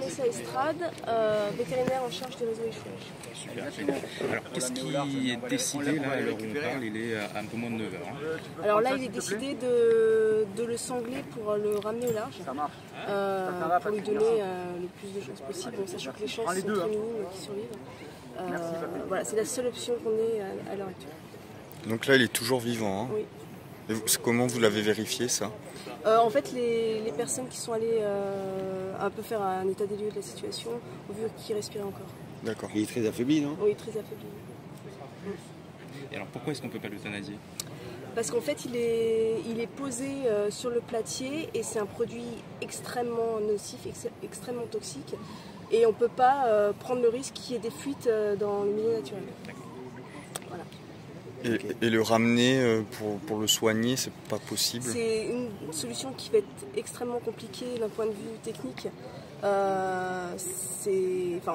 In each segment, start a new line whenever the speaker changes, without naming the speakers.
Laetitia Estrade, vétérinaire en charge du réseau échouage.
Super. Alors, qu'est-ce qui est décidé là, à l'heure où on parle? Il est à un peu moins de 9h. Hein.
Alors là, il est décidé de le sangler pour le ramener au large, pour lui donner le plus de chances possible, en sachant que les chances sont très minimes qu'il survive. Voilà, c'est la seule option qu'on ait à l'heure actuelle.
Donc là, il est toujours vivant. Hein.
Oui.
Et comment vous l'avez vérifié, ça?
En fait, les personnes qui sont allées un peu faire un état des lieux de la situation ont vu qu'il respirait encore.
D'accord.
Il est très affaibli, non?
Oui, très affaibli.
Et alors, pourquoi est-ce qu'on ne peut pas l'euthanasier?
Parce qu'en fait, il est posé sur le platier et c'est un produit extrêmement nocif, extrêmement toxique. Et on ne peut pas prendre le risque qu'il y ait des fuites dans le milieu naturel. Voilà.
Et le ramener pour le soigner, c'est pas possible?
C'est une solution qui va être extrêmement compliquée d'un point de vue technique. En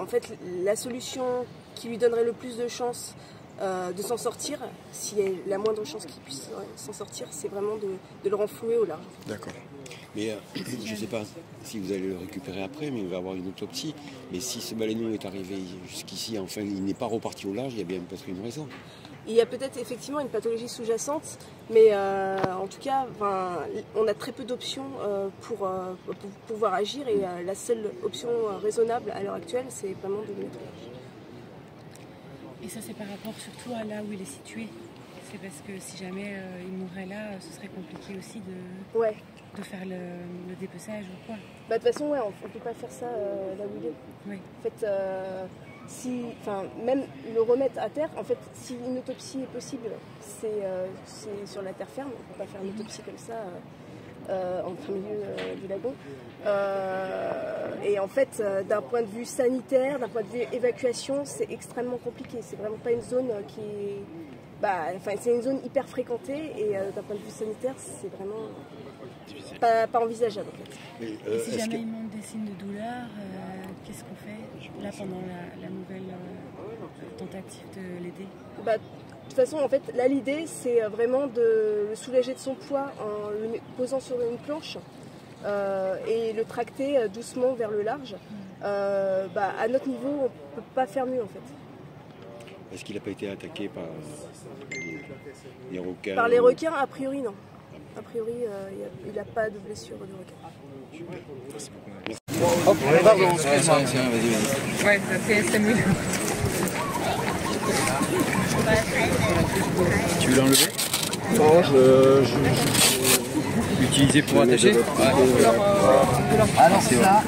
fait, la solution qui lui donnerait le plus de chances de s'en sortir, s'il y a la moindre chance qu'il puisse s'en sortir, c'est vraiment de le renflouer au large.
D'accord.
Mais je ne sais pas si vous allez le récupérer après, mais il va avoir une autopsie. Mais si ce baleineau est arrivé jusqu'ici, enfin, il n'est pas reparti au large, il y a bien peut-être une raison.
Il y a peut-être effectivement une pathologie sous-jacente, mais en tout cas, on a très peu d'options pour pouvoir agir et la seule option raisonnable à l'heure actuelle, c'est vraiment de le mettre au large.
Et ça, c'est par rapport surtout à là où il est situé. C'est parce que si jamais il mourrait là, ce serait compliqué aussi de faire le dépeçage ou quoi.
De toute façon, on ne peut pas faire ça là où il est.
Oui.
En fait, même le remettre à terre, en fait, si une autopsie est possible, c'est sur la terre ferme. On ne peut pas faire une autopsie comme ça en plein milieu du lagon. Et en fait, d'un point de vue sanitaire, d'un point de vue évacuation, c'est extrêmement compliqué. C'est vraiment pas une zone qui est... c'est une zone hyper fréquentée et d'un point de vue sanitaire, c'est vraiment pas envisageable. En fait.
Et si jamais il montre des signes de douleur, qu'est-ce qu'on fait là pendant la nouvelle tentative de l'aider?
De toute façon, en fait, là, l'idée, c'est vraiment de le soulager de son poids en le posant sur une planche et le tracter doucement vers le large. À notre niveau, on ne peut pas faire mieux, en fait.
Est-ce qu'il n'a pas été attaqué par les requins?
Par les requins, a priori, non. A priori, il n'a pas de blessure de requin.
Merci beaucoup.
Hop, pardon, excuse-moi. Vas-y.
Ouais, c'est mieux.
Tu veux l'enlever?
Non,
L'utiliser pour attacher?
Alors c'est ça.